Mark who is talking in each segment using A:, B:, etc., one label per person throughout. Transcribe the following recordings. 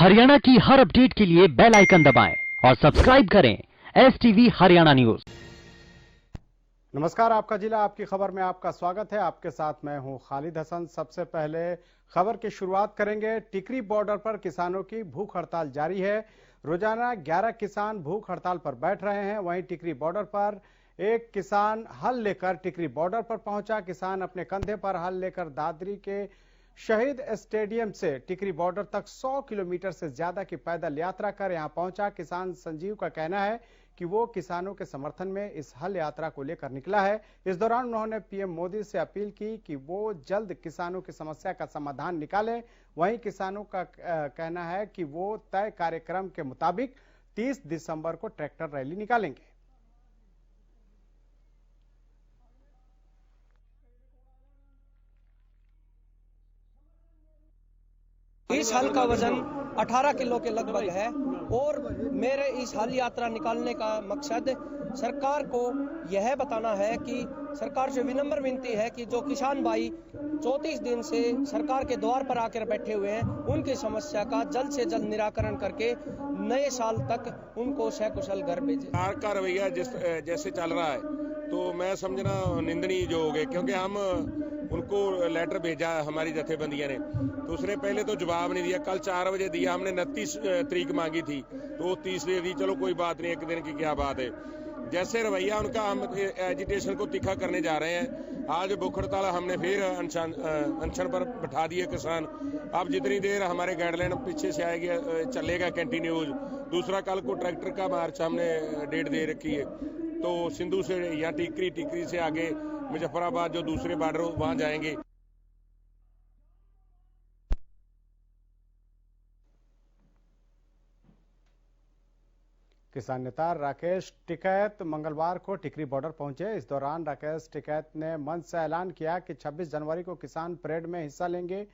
A: हरियाणा की हर अपडेट के लिए बेल आइकन दबाएं और सब्सक्राइब करें STV हरियाणा न्यूज।
B: नमस्कार, आपका जिला आपकी खबर में आपका स्वागत है। आपके साथ मैं हूं खालिद हसन। सबसे पहले खबर की शुरुआत करेंगे। टिकरी बॉर्डर पर किसानों की भूख हड़ताल जारी है। रोजाना 11 किसान भूख हड़ताल पर बैठ रहे हैं। वहीं टिकरी बॉर्डर पर एक किसान हल लेकर टिकरी बॉर्डर पर पहुंचा। किसान अपने कंधे पर हल लेकर दादरी के शहीद स्टेडियम से टिकरी बॉर्डर तक 100 किलोमीटर से ज्यादा की पैदल यात्रा कर यहां पहुंचा। किसान संजीव का कहना है कि वो किसानों के समर्थन में इस हल यात्रा को लेकर निकला है। इस दौरान उन्होंने पीएम मोदी से अपील की कि वो जल्द किसानों की समस्या का समाधान निकालें। वहीं किसानों का कहना है कि वो तय कार्यक्रम के मुताबिक 30 दिसंबर को ट्रैक्टर रैली निकालेंगे।
C: इस हल का वजन 18 किलो के लगभग है और मेरे इस हल यात्रा निकालने का मकसद सरकार को यह बताना है कि सरकार से विनम्र विनती है कि जो किसान भाई 34 दिन से सरकार के द्वार पर आकर बैठे हुए हैं, उनकी समस्या का जल्द से जल्द निराकरण करके नए साल तक उनको सकुशल घर भेजे।
D: सरकार का रवैया जैसे चल रहा है तो मैं समझना निंदनीय जो हो गए, क्योंकि हम उनको लेटर भेजा हमारी जथेबंदियों ने तो उसने पहले तो जवाब नहीं दिया। कल 4 बजे दिया, हमने 29 तारीख मांगी थी तो 30 दे दी। चलो कोई बात नहीं, एक दिन की क्या बात है। जैसे रवैया उनका, हम एजिटेशन को तीखा करने जा रहे हैं। आज भूख हड़ताल हमने फिर अनशन पर बैठा दिए किसान। अब जितनी देर हमारे गाइडलाइन पीछे से आएगी चलेगा कंटिन्यूज। दूसरा, कल को ट्रैक्टर का मार्च हमने डेट दे रखी है तो सिंधु से या टिकरी से आगे मुजफ्फराबाद जो दूसरे बॉर्डर वहां जाएंगे।
B: किसान नेता राकेश टिकैत मंगलवार को टिकरी बॉर्डर पहुंचे। इस दौरान राकेश टिकैत ने मंच से ऐलान किया कि 26 जनवरी को किसान परेड में हिस्सा लेंगे।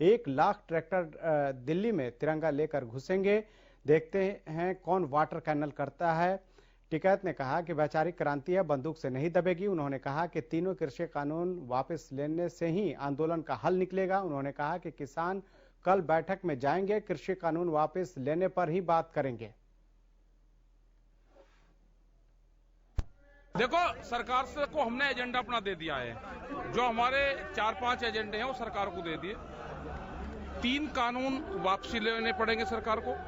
B: 1 लाख ट्रैक्टर दिल्ली में तिरंगा लेकर घुसेंगे। देखते हैं कौन वाटर कैनल करता है। टिकैत ने कहा कि वैचारिक क्रांति है, बंदूक से नहीं दबेगी। उन्होंने कहा कि तीनों कृषि कानून वापस लेने से ही आंदोलन का हल निकलेगा। उन्होंने कहा कि किसान कल बैठक में जाएंगे, कृषि कानून वापस लेने पर ही बात करेंगे।
E: देखो, सरकार से को हमने एजेंडा अपना दे दिया है। जो हमारे 4-5 एजेंडे हैं वो सरकार को दे दिए। 3 कानून वापसी लेने पड़ेंगे सरकार को।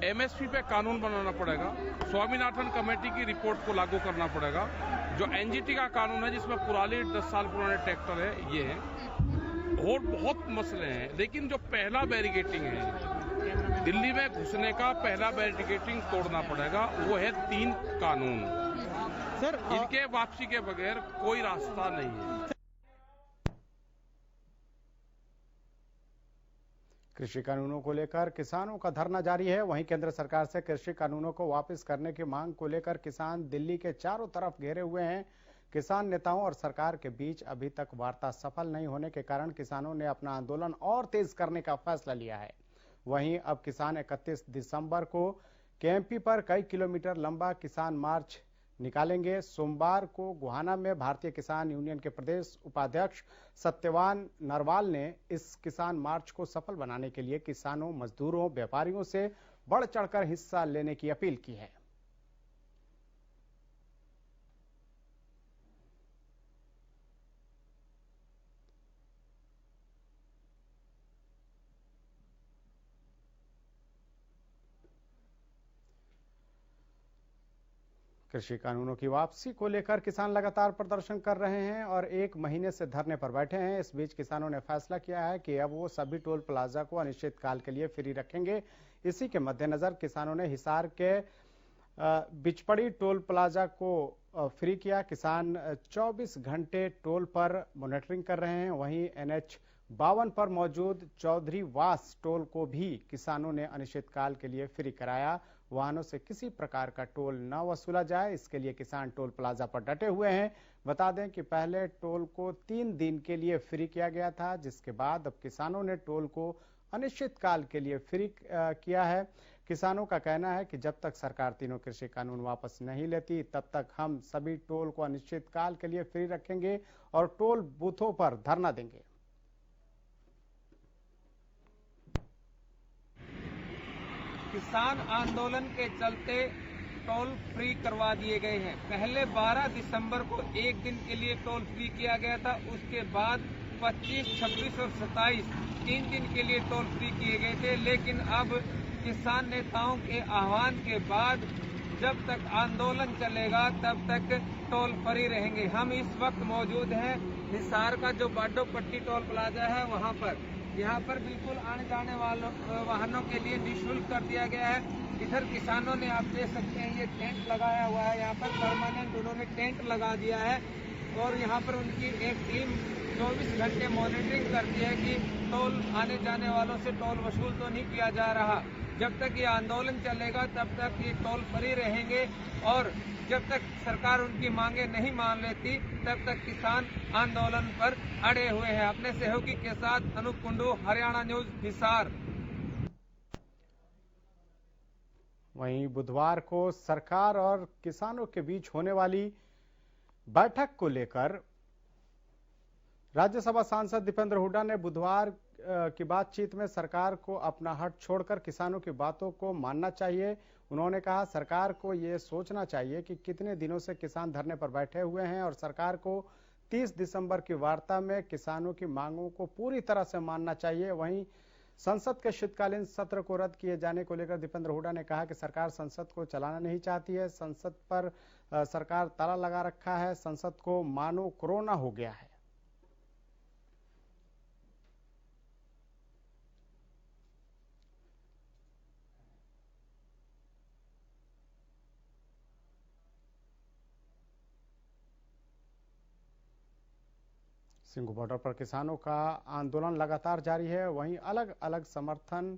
E: MSP पे कानून बनाना पड़ेगा। स्वामीनाथन कमेटी की रिपोर्ट को लागू करना पड़ेगा। जो NGT का कानून है जिसमें पुराने 10 साल पुराने ट्रैक्टर है ये है। और बहुत मसले हैं, लेकिन जो पहला बैरिकेटिंग है दिल्ली में घुसने का, पहला बैरिकेटिंग तोड़ना पड़ेगा। वो है 3 कानून सर। इनके वापसी के बगैर कोई रास्ता नहीं है।
B: कृषि कानूनों को लेकर किसानों का धरना जारी है। वहीं केंद्र सरकार से कृषि कानूनों को वापस करने की मांग को लेकर किसान दिल्ली के चारों तरफ घेरे हुए हैं। किसान नेताओं और सरकार के बीच अभी तक वार्ता सफल नहीं होने के कारण किसानों ने अपना आंदोलन और तेज करने का फैसला लिया है। वहीं अब किसान 31 दिसंबर को KMP पर कई किलोमीटर लंबा किसान मार्च निकालेंगे। सोमवार को गोहाना में भारतीय किसान यूनियन के प्रदेश उपाध्यक्ष सत्यवान नरवाल ने इस किसान मार्च को सफल बनाने के लिए किसानों, मजदूरों, व्यापारियों से बढ़ चढ़कर हिस्सा लेने की अपील की है। कृषि कानूनों की वापसी को लेकर किसान लगातार प्रदर्शन कर रहे हैं और 1 महीने से धरने पर बैठे हैं। इस बीच किसानों ने फैसला किया है कि अब वो सभी टोल प्लाजा को अनिश्चितकाल के लिए फ्री रखेंगे। इसी के मद्देनजर किसानों ने हिसार के बिचपड़ी टोल प्लाजा को फ्री किया। किसान 24 घंटे टोल पर मॉनिटरिंग कर रहे हैं। वहीं NH 52 पर मौजूद चौधरी वास टोल को भी किसानों ने अनिश्चितकाल के लिए फ्री कराया। वाहनों से किसी प्रकार का टोल न वसूला जाए, इसके लिए किसान टोल प्लाजा पर डटे हुए हैं। बता दें कि पहले टोल को 3 दिन के लिए फ्री किया गया था, जिसके बाद अब किसानों ने टोल को अनिश्चितकाल के लिए फ्री किया है। किसानों का कहना है कि जब तक सरकार तीनों कृषि कानून वापस नहीं लेती तब तक हम सभी टोल को अनिश्चितकाल के लिए फ्री रखेंगे और टोल बूथों पर धरना देंगे।
F: किसान आंदोलन के चलते टोल फ्री करवा दिए गए हैं। पहले 12 दिसंबर को एक दिन के लिए टोल फ्री किया गया था, उसके बाद 25, 26 और 27 3 दिन के लिए टोल फ्री किए गए थे। लेकिन अब किसान नेताओं के आह्वान के बाद जब तक आंदोलन चलेगा तब तक टोल फ्री रहेंगे। हम इस वक्त मौजूद हैं हिसार का जो बाडो पट्टी टोल प्लाजा है वहां पर। यहाँ पर बिल्कुल आने जाने वालों वाहनों के लिए निःशुल्क कर दिया गया है। इधर किसानों ने आप देख सकते हैं ये टेंट लगाया हुआ है, यहाँ पर परमानेंट उन्होंने टेंट लगा दिया है और यहाँ पर उनकी एक टीम 24 घंटे मॉनिटरिंग करती है कि टोल आने जाने वालों से टोल वसूल तो नहीं किया जा रहा। जब तक ये आंदोलन चलेगा तब तक ये टोल फ्री रहेंगे और जब तक सरकार उनकी मांगे नहीं मान लेती तब तक किसान आंदोलन पर अड़े हुए हैं। अपने सहयोगी के साथ अनूप कुंडू, हरियाणा न्यूज, हिसार।
B: वहीं बुधवार को सरकार और किसानों के बीच होने वाली बैठक को लेकर राज्यसभा सांसद दीपेंद्र हुड्डा ने बुधवार की बातचीत में सरकार को अपना हट छोड़कर किसानों की बातों को मानना चाहिए। उन्होंने कहा सरकार को ये सोचना चाहिए कि कितने दिनों से किसान धरने पर बैठे हुए हैं और सरकार को 30 दिसंबर की वार्ता में किसानों की मांगों को पूरी तरह से मानना चाहिए। वहीं संसद के शीतकालीन सत्र को रद्द किए जाने को लेकर दीपेंद्र हुड्डा ने कहा कि सरकार संसद को चलाना नहीं चाहती है। संसद पर सरकार ताला लगा रखा है। संसद को मानो कोरोना हो गया है। सिंघू बॉर्डर पर किसानों का आंदोलन लगातार जारी है। वहीं अलग अलग समर्थन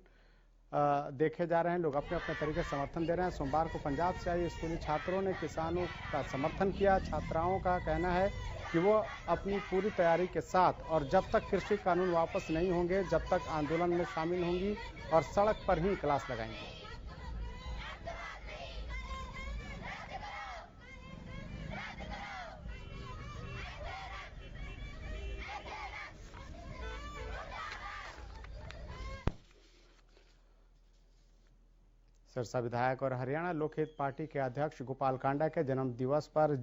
B: देखे जा रहे हैं। लोग अपने अपने तरीके से समर्थन दे रहे हैं। सोमवार को पंजाब से आए स्कूली छात्रों ने किसानों का समर्थन किया। छात्राओं का कहना है कि वो अपनी पूरी तैयारी के साथ और जब तक कृषि कानून वापस नहीं होंगे जब तक आंदोलन में शामिल होंगी और सड़क पर ही क्लास लगाएंगे। सिरसा विधायक और हरियाणा लोकहित पार्टी के अध्यक्ष गोपाल कांडा के जन्म दिवस पर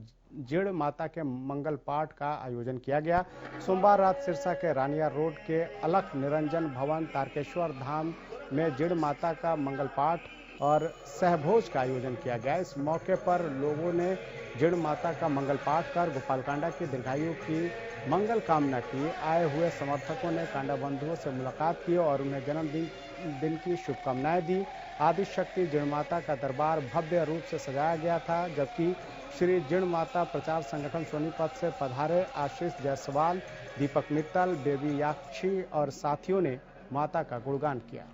B: जिड़ माता के मंगल पाठ का आयोजन किया गया। सोमवार रात सिरसा के रानिया रोड के अलख निरंजन भवन तारकेश्वर धाम में जिड़ माता का मंगल पाठ और सहभोज का आयोजन किया गया। इस मौके पर लोगों ने जिड़ माता का मंगल पाठ कर गोपाल कांडा की दीर्घायु की मंगल कामना की। आए हुए समर्थकों ने कांडा बंधुओं से मुलाकात की और उन्हें जन्मदिन की शुभकामनाएं दी। आदि शक्ति जिण माता का दरबार भव्य रूप से सजाया गया था, जबकि श्री जिण माता प्रचार संगठन सोनीपत से पधारे आशीष जायसवाल, दीपक मित्तल, बेबी याक्षी और साथियों ने माता का गुणगान किया।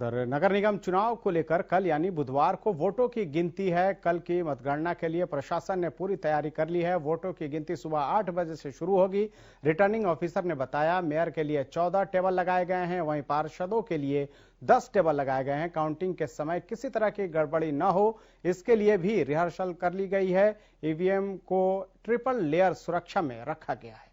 B: उधर नगर निगम चुनाव को लेकर कल यानी बुधवार को वोटों की गिनती है। कल की मतगणना के लिए प्रशासन ने पूरी तैयारी कर ली है। वोटों की गिनती सुबह 8 बजे से शुरू होगी। रिटर्निंग ऑफिसर ने बताया मेयर के लिए 14 टेबल लगाए गए हैं, वहीं पार्षदों के लिए 10 टेबल लगाए गए हैं। काउंटिंग के समय किसी तरह की गड़बड़ी न हो, इसके लिए भी रिहर्सल कर ली गई है। ईवीएम को ट्रिपल लेयर सुरक्षा में रखा गया है।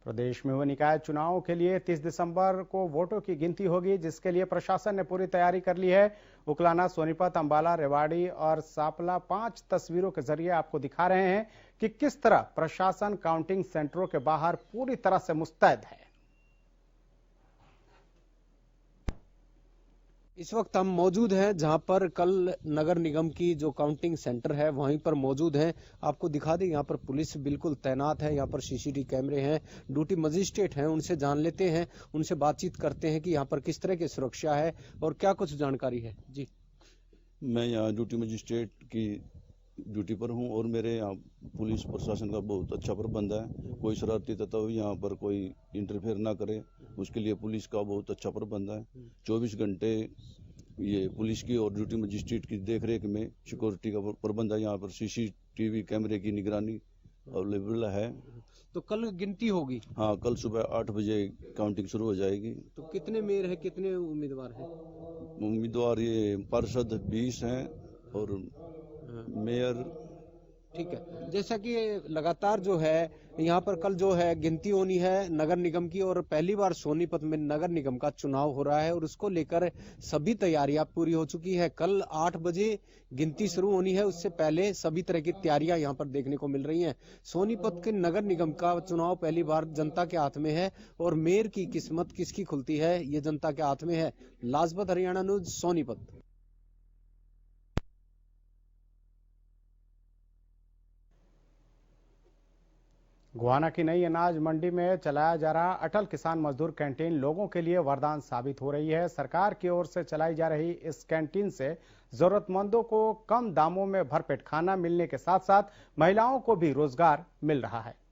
B: प्रदेश में हुए निकाय चुनाव के लिए 30 दिसंबर को वोटों की गिनती होगी, जिसके लिए प्रशासन ने पूरी तैयारी कर ली है। उकलाना, सोनीपत, अंबाला, रेवाड़ी और सापला 5 तस्वीरों के जरिए आपको दिखा रहे हैं कि किस तरह प्रशासन काउंटिंग सेंटरों के बाहर पूरी तरह से मुस्तैद है।
G: इस वक्त हम मौजूद हैं जहां पर कल नगर निगम की जो काउंटिंग सेंटर है वहीं पर मौजूद हैं। आपको दिखा दें, यहां पर पुलिस बिल्कुल तैनात है, यहां पर सीसीटीवी कैमरे हैं, ड्यूटी मजिस्ट्रेट हैं। उनसे जान लेते हैं, उनसे बातचीत करते हैं कि यहां पर किस तरह की सुरक्षा है और क्या कुछ जानकारी है। जी,
H: मैं यहाँ ड्यूटी मजिस्ट्रेट की ड्यूटी पर हूँ और मेरे यहाँ पुलिस प्रशासन का बहुत अच्छा प्रबंध है। कोई शरारती तत्व यहाँ पर कोई इंटरफेयर ना करे, उसके लिए पुलिस का बहुत अच्छा प्रबंध है। 24 घंटे ये पुलिस की और ड्यूटी मजिस्ट्रेट की देखरेख में सिक्योरिटी का प्रबंध है। यहाँ पर सीसीटीवी कैमरे की निगरानी अवेलेबल है।
G: तो कल गिनती होगी?
H: हाँ, कल सुबह 8 बजे काउंटिंग शुरू हो जाएगी।
G: तो कितने मेयर है, कितने उम्मीदवार हैं?
H: उम्मीदवार ये पार्षद 20 हैं और मेयर।
G: ठीक है, जैसा कि लगातार जो है यहाँ पर कल जो है गिनती होनी है नगर निगम की, और पहली बार सोनीपत में नगर निगम का चुनाव हो रहा है और उसको लेकर सभी तैयारियां पूरी हो चुकी है। कल 8 बजे गिनती शुरू होनी है, उससे पहले सभी तरह की तैयारियां यहाँ पर देखने को मिल रही हैं। सोनीपत के नगर निगम का चुनाव पहली बार जनता के हाथ में है और मेयर की किस्मत किसकी खुलती है ये जनता के हाथ में है। लाजपत हरियाणा न्यूज, सोनीपत।
B: गोहाना की नई अनाज मंडी में चलाया जा रहा अटल किसान मजदूर कैंटीन लोगों के लिए वरदान साबित हो रही है। सरकार की ओर से चलाई जा रही इस कैंटीन से जरूरतमंदों को कम दामों में भरपेट खाना मिलने के साथ साथ महिलाओं को भी रोजगार मिल रहा है।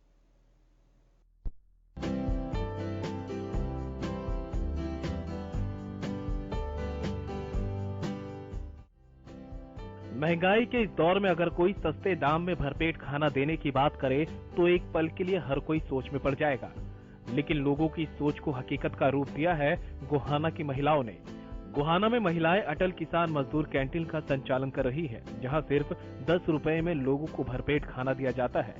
I: महंगाई के इस दौर में अगर कोई सस्ते दाम में भरपेट खाना देने की बात करे तो एक पल के लिए हर कोई सोच में पड़ जाएगा, लेकिन लोगों की सोच को हकीकत का रूप दिया है गोहाना की महिलाओं ने। गोहाना में महिलाएं अटल किसान मजदूर कैंटीन का संचालन कर रही है, जहां सिर्फ 10 रुपए में लोगों को भरपेट खाना दिया जाता है।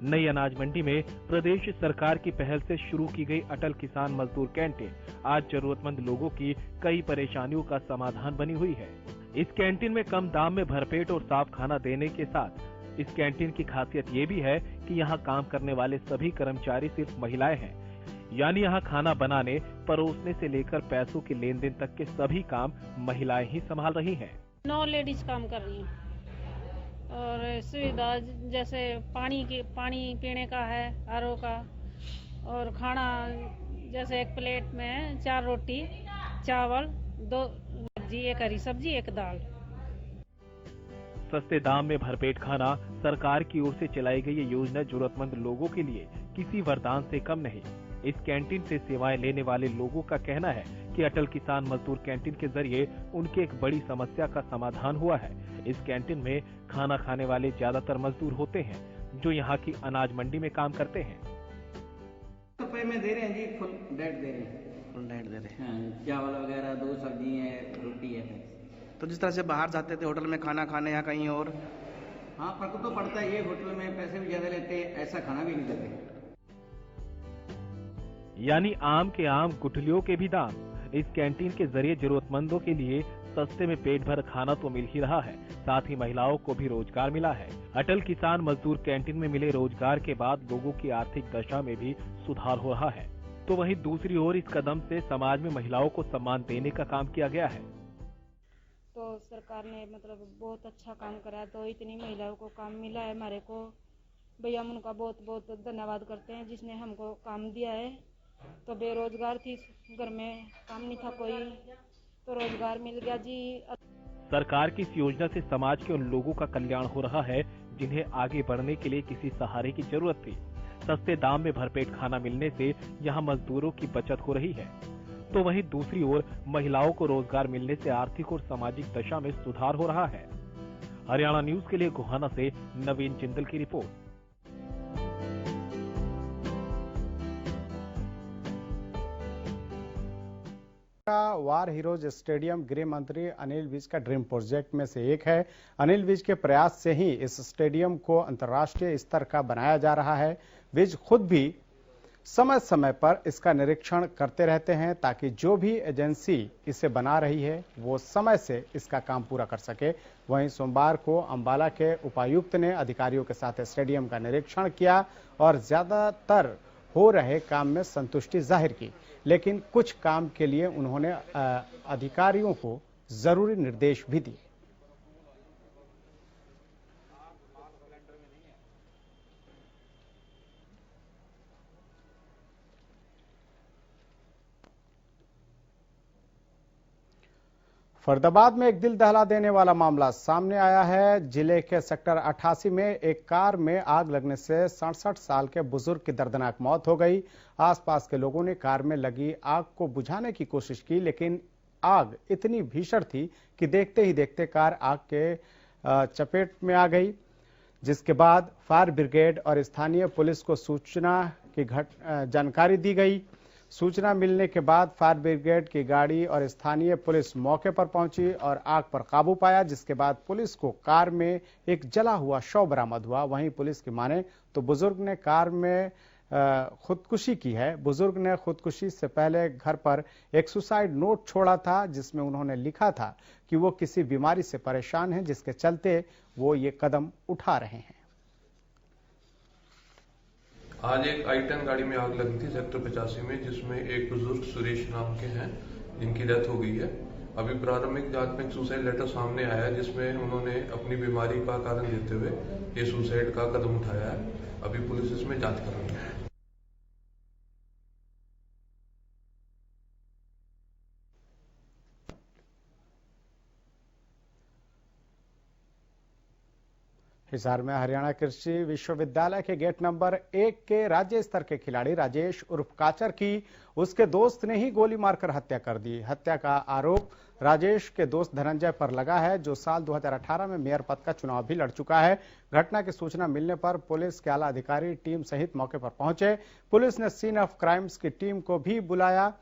I: नई अनाज मंडी में प्रदेश सरकार की पहल से शुरू की गई अटल किसान मजदूर कैंटीन आज जरूरतमंद लोगों की कई परेशानियों का समाधान बनी हुई है। इस कैंटीन में कम दाम में भरपेट और साफ खाना देने के साथ इस कैंटीन की खासियत ये भी है कि यहाँ काम करने वाले सभी कर्मचारी सिर्फ महिलाएं हैं, यानी यहाँ खाना बनाने, परोसने से लेकर पैसों के लेन देन तक के सभी काम महिलाएं ही संभाल रही हैं।
J: 9 लेडीज काम कर रही हैं और सुविधा जैसे पानी पीने का है, आरओ का, और खाना जैसे एक प्लेट में 4 रोटी, चावल, 2 सब्जी, 1 हरी सब्जी, 1 दाल।
I: सस्ते दाम में भरपेट खाना सरकार की ओर से चलाई गई ये योजना जरूरतमंद लोगों के लिए किसी वरदान से कम नहीं। इस कैंटीन से सेवाएं लेने वाले लोगों का कहना है कि अटल किसान मजदूर कैंटीन के जरिए उनकी एक बड़ी समस्या का समाधान हुआ है। इस कैंटीन में खाना खाने वाले ज्यादातर मजदूर होते हैं जो यहाँ की अनाज मंडी में काम करते हैं।
K: रुपए में दे रहे हैं जी, फुल डाइट दे रहे हैं।
L: फुल डाइट दे रहे हैं।
K: हाँ, चावल वगैरह, 2 सब्जी है, रोटी है।
L: तो जिस तरह से बाहर जाते थे होटल में खाना खाने या कहीं और,
K: हाँ फर्क तो पड़ता है। ये होटल में पैसे भी ज्यादा लेते हैं, ऐसा खाना भी नहीं देते।
I: यानी आम के आम गुठलियों के भी दाम। इस कैंटीन के जरिए जरूरतमंदों के लिए सस्ते में पेट भर खाना तो मिल ही रहा है, साथ ही महिलाओं को भी रोजगार मिला है। अटल किसान मजदूर कैंटीन में मिले रोजगार के बाद लोगों की आर्थिक दशा में भी सुधार हो रहा है। तो वहीं दूसरी ओर इस कदम से समाज में महिलाओं को सम्मान देने का काम किया गया है।
J: तो सरकार ने मतलब बहुत अच्छा काम करा, तो इतनी महिलाओं को काम मिला है हमारे को। भैया हम उनका बहुत बहुत धन्यवाद करते हैं जिसने हमको काम दिया है। तो बेरोजगार थी, घर में काम नहीं था कोई, तो रोजगार मिल गया जी।
I: सरकार की इस योजना से समाज के उन लोगों का कल्याण हो रहा है जिन्हें आगे बढ़ने के लिए किसी सहारे की जरूरत थी। सस्ते दाम में भरपेट खाना मिलने से यहाँ मजदूरों की बचत हो रही है, तो वहीं दूसरी ओर महिलाओं को रोजगार मिलने से आर्थिक और सामाजिक दशा में सुधार हो रहा है। हरियाणा न्यूज के लिए गोहाना से नवीन जिंदल की रिपोर्ट।
B: वार हीरोज स्टेडियम गृह मंत्री अनिल विज का ड्रीम प्रोजेक्ट में से एक है। अनिल विज के प्रयास से ही इस स्टेडियम को अंतर्राष्ट्रीय स्तर का बनाया जा रहा है। विज खुद भी समय समय पर इसका निरीक्षण करते रहते हैं ताकि जो भी एजेंसी इसे बना रही है वो समय से इसका काम पूरा कर सके। वहीं सोमवार को अंबाला के उपायुक्त ने अधिकारियों के साथ स्टेडियम का निरीक्षण किया और ज्यादातर हो रहे काम में संतुष्टि जाहिर की, लेकिन कुछ काम के लिए उन्होंने अधिकारियों को जरूरी निर्देश भी दिए। फरीदाबाद में एक दिल दहला देने वाला मामला सामने आया है। जिले के सेक्टर 88 में एक कार में आग लगने से 67 साल के बुजुर्ग की दर्दनाक मौत हो गई। आसपास के लोगों ने कार में लगी आग को बुझाने की कोशिश की, लेकिन आग इतनी भीषण थी कि देखते ही देखते कार आग के चपेट में आ गई, जिसके बाद फायर ब्रिगेड और स्थानीय पुलिस को सूचना की जानकारी दी गई। सूचना मिलने के बाद फायर ब्रिगेड की गाड़ी और स्थानीय पुलिस मौके पर पहुंची और आग पर काबू पाया, जिसके बाद पुलिस को कार में एक जला हुआ शव बरामद हुआ। वहीं पुलिस की माने तो बुजुर्ग ने कार में खुदकुशी की है। बुजुर्ग ने खुदकुशी से पहले घर पर एक सुसाइड नोट छोड़ा था, जिसमें उन्होंने लिखा था कि वो किसी बीमारी से परेशान हैं, जिसके चलते वो ये कदम उठा रहे हैं।
M: आज एक I-10 गाड़ी में आग लगी थी सेक्टर 85 में, जिसमें एक बुजुर्ग सुरेश नाम के हैं जिनकी डेथ हो गई है। अभी प्रारंभिक जांच में एक सुसाइड लेटर सामने आया है, जिसमें उन्होंने अपनी बीमारी का कारण देते हुए ये सुसाइड का कदम उठाया है। अभी पुलिस इसमें जांच कर रही है।
B: हिसार में हरियाणा कृषि विश्वविद्यालय के गेट नंबर 1 के राज्य स्तर के खिलाड़ी राजेश उर्फ काचर की उसके दोस्त ने ही गोली मारकर हत्या कर दी। हत्या का आरोप राजेश के दोस्त धनंजय पर लगा है, जो साल 2018 में मेयर पद का चुनाव भी लड़ चुका है। घटना की सूचना मिलने पर पुलिस के आला अधिकारी टीम सहित मौके पर पहुंचे। पुलिस ने सीन ऑफ क्राइम्स की टीम को भी बुलाया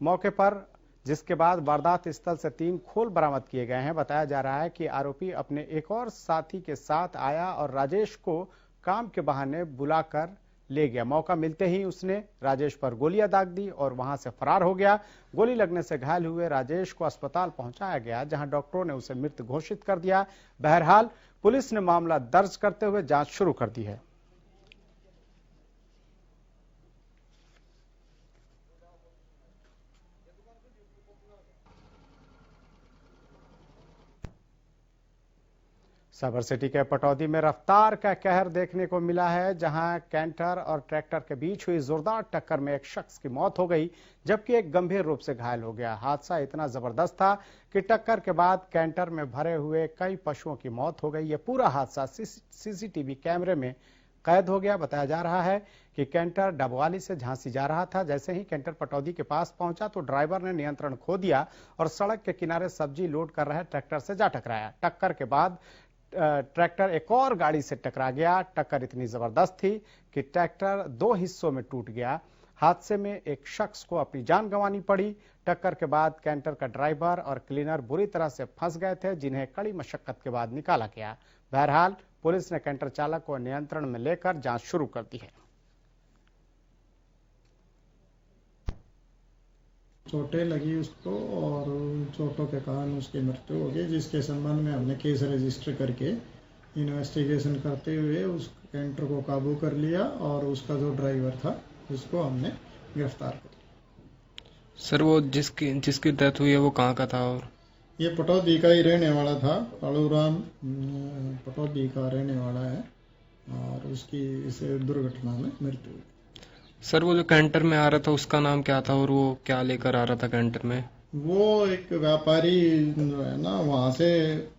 B: मौके पर, जिसके बाद वारदात स्थल से 3 खोल बरामद किए गए हैं। बताया जा रहा है कि आरोपी अपने एक और साथी के साथ आया और राजेश को काम के बहाने बुलाकर ले गया। मौका मिलते ही उसने राजेश पर गोलियां दाग दी और वहां से फरार हो गया। गोली लगने से घायल हुए राजेश को अस्पताल पहुंचाया गया, जहां डॉक्टरों ने उसे मृत घोषित कर दिया। बहरहाल पुलिस ने मामला दर्ज करते हुए जांच शुरू कर दी है। साबर सिटी के पटौदी में रफ्तार का कहर देखने को मिला है, जहां कैंटर और ट्रैक्टर के बीच हुई जोरदार टक्कर में एक शख्स की मौत हो गई, जबकि एक गंभीर रूप से घायल हो गया। हादसा इतना जबरदस्त था कि टक्कर के बाद कैंटर में भरे हुए कई पशुओं की मौत हो गई। यह पूरा हादसा सीसीटीवी कैमरे में कैद हो गया। बताया जा रहा है कि कैंटर डबवाली से झांसी जा रहा था। जैसे ही कैंटर पटौदी के पास पहुंचा तो ड्राइवर ने नियंत्रण खो दिया और सड़क के किनारे सब्जी लोड कर रहे ट्रैक्टर से जा टकराया। टक्कर के बाद ट्रैक्टर एक और गाड़ी से टकरा गया। टक्कर इतनी जबरदस्त थी कि ट्रैक्टर 2 हिस्सों में टूट गया। हादसे में एक शख्स को अपनी जान गंवानी पड़ी। टक्कर के बाद कैंटर का ड्राइवर और क्लीनर बुरी तरह से फंस गए थे, जिन्हें कड़ी मशक्कत के बाद निकाला गया। बहरहाल पुलिस ने कैंटर चालक को नियंत्रण में लेकर जांच शुरू कर दी है।
N: चोटें लगी उसको और चोटों के कारण उसकी मृत्यु हो गई, जिसके संबंध में हमने केस रजिस्टर करके इन्वेस्टिगेशन करते हुए उस कैंटर को काबू कर लिया और उसका जो ड्राइवर था उसको हमने गिरफ्तार कर लिया।
O: सर, वो जिसकी डेथ हुई है वो कहाँ का था? और
N: ये पटौदी का ही रहने वाला था। कालूराम पटौदी का रहने वाला है और उसकी इस दुर्घटना में मृत्यु हुई।
O: सर, वो जो कैंटर में आ रहा था उसका नाम क्या था और वो क्या लेकर आ रहा था कैंटर में?
N: वो एक व्यापारी जो है ना, वहाँ से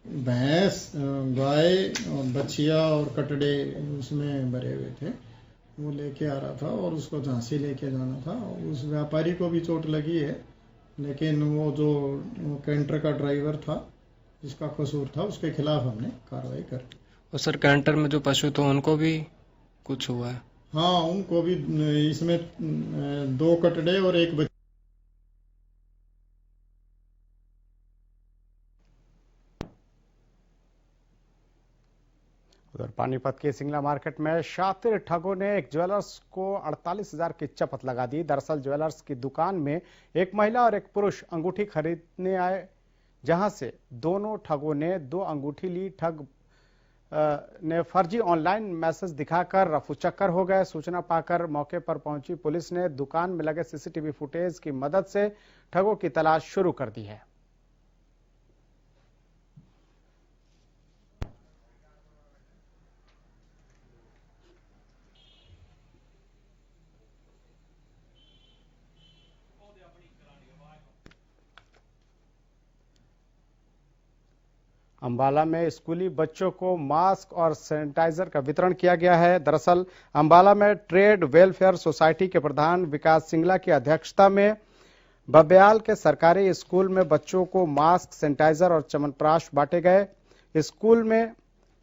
N: भैंस, गाय और बछिया और कटड़े उसमें भरे हुए थे, वो लेके आ रहा था और उसको झांसी लेके जाना था। उस व्यापारी को भी चोट लगी है, लेकिन वो जो कैंटर का ड्राइवर था जिसका कसूर था उसके खिलाफ हमने कार्रवाई कर दी।
O: और सर कैंटर में जो पशु थे उनको भी कुछ हुआ है?
N: हाँ, उनको भी, इसमें 2 कटड़े और 1 बच्चा।
B: उधर पानीपत के सिंगला मार्केट में शातिर ठगों ने एक ज्वेलर्स को 48,000 की चपत लगा दी। दरअसल ज्वेलर्स की दुकान में एक महिला और एक पुरुष अंगूठी खरीदने आए, जहां से दोनों ठगों ने 2 अंगूठी ली। ठग ने फर्जी ऑनलाइन मैसेज दिखाकर रफूचक्कर हो गए। सूचना पाकर मौके पर पहुंची पुलिस ने दुकान में लगे सीसीटीवी फुटेज की मदद से ठगों की तलाश शुरू कर दी है। अंबाला में स्कूली बच्चों को मास्क और सैनिटाइजर का वितरण किया गया है। दरअसल अंबाला में ट्रेड वेलफेयर सोसाइटी के प्रधान विकास सिंगला की अध्यक्षता में बब्याल के सरकारी स्कूल में बच्चों को मास्क, सैनिटाइजर और च्यवनप्राश बांटे गए। स्कूल में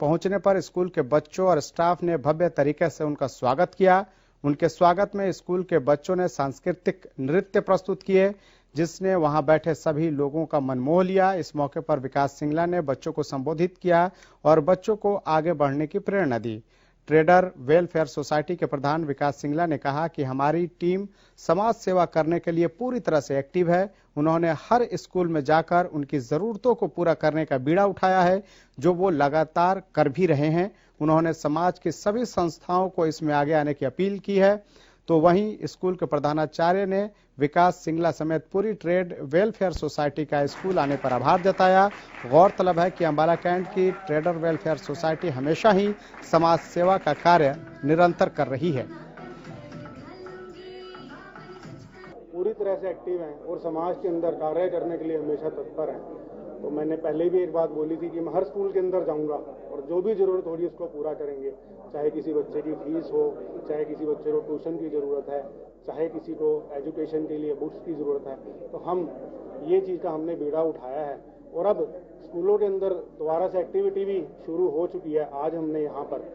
B: पहुंचने पर स्कूल के बच्चों और स्टाफ ने भव्य तरीके से उनका स्वागत किया। उनके स्वागत में स्कूल के बच्चों ने सांस्कृतिक नृत्य प्रस्तुत किए, जिसने वहां बैठे सभी लोगों का मन मोह लिया। इस मौके पर विकास सिंगला ने बच्चों को संबोधित किया और बच्चों को आगे बढ़ने की प्रेरणा दी। ट्रेडर वेलफेयर सोसाइटी के प्रधान विकास सिंगला ने कहा कि हमारी टीम समाज सेवा करने के लिए पूरी तरह से एक्टिव है। उन्होंने हर स्कूल में जाकर उनकी जरूरतों को पूरा करने का बीड़ा उठाया है, जो वो लगातार कर भी रहे हैं। उन्होंने समाज की सभी संस्थाओं को इसमें आगे आने की अपील की है। तो वहीं स्कूल के प्रधानाचार्य ने विकास सिंगला समेत पूरी ट्रेड वेलफेयर सोसाइटी का स्कूल आने पर आभार जताया। गौरतलब है कि अंबाला कैंट की ट्रेडर वेलफेयर सोसाइटी हमेशा ही समाज सेवा का कार्य निरंतर कर रही है।
P: पूरी तरह से एक्टिव हैं और समाज के अंदर कार्य करने के लिए हमेशा तत्पर हैं। तो मैंने पहले भी एक बात बोली थी कि मैं हर स्कूल के अंदर जाऊंगा और जो भी जरूरत होगी उसको पूरा करेंगे, चाहे किसी बच्चे की फीस हो, चाहे किसी बच्चे को ट्यूशन की जरूरत है, चाहे किसी को एजुकेशन के लिए बुक्स की जरूरत है। तो हम ये चीज़ का हमने बीड़ा उठाया है और अब स्कूलों के अंदर दोबारा से एक्टिविटी भी शुरू हो चुकी है। आज हमने यहाँ पर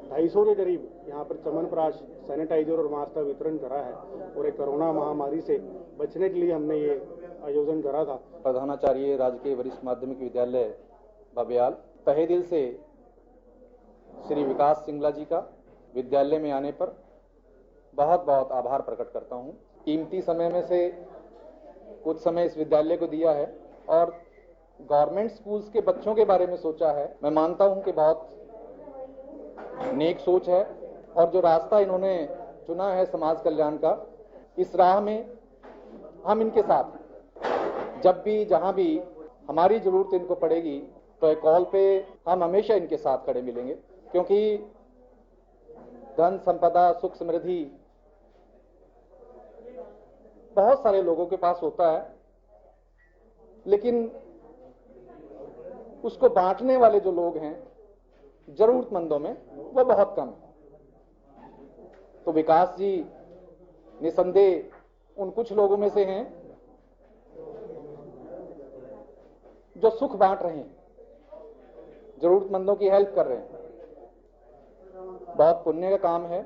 P: 250 के करीब यहाँ पर च्यवनप्राश, सैनिटाइजर और मास्क का वितरण करा है और एक कोरोना महामारी से बचने के लिए हमने ये आयोजन करा था।
Q: प्रधानाचार्य राजकीय वरिष्ठ माध्यमिक विद्यालय बब्याल तहे दिल से श्री विकास सिंगला जी का विद्यालय में आने पर बहुत बहुत आभार प्रकट करता हूं। कीमती समय में से कुछ समय इस विद्यालय को दिया है और गवर्नमेंट स्कूल्स के बच्चों के बारे में सोचा है। मैं मानता हूं कि बहुत नेक सोच है और जो रास्ता इन्होंने चुना है समाज कल्याण का, इस राह में हम इनके साथ जब भी जहां भी हमारी जरूरत इनको पड़ेगी तो एक कॉल पे हम हमेशा इनके साथ खड़े मिलेंगे, क्योंकि धन संपदा सुख समृद्धि बहुत सारे लोगों के पास होता है, लेकिन उसको बांटने वाले जो लोग हैं जरूरतमंदों में, वो बहुत कम है। तो विकास जी निसंदेह उन कुछ लोगों में से हैं जो सुख बांट रहे हैं, जरूरतमंदों की हेल्प कर रहे हैं। बहुत पुण्य का काम है।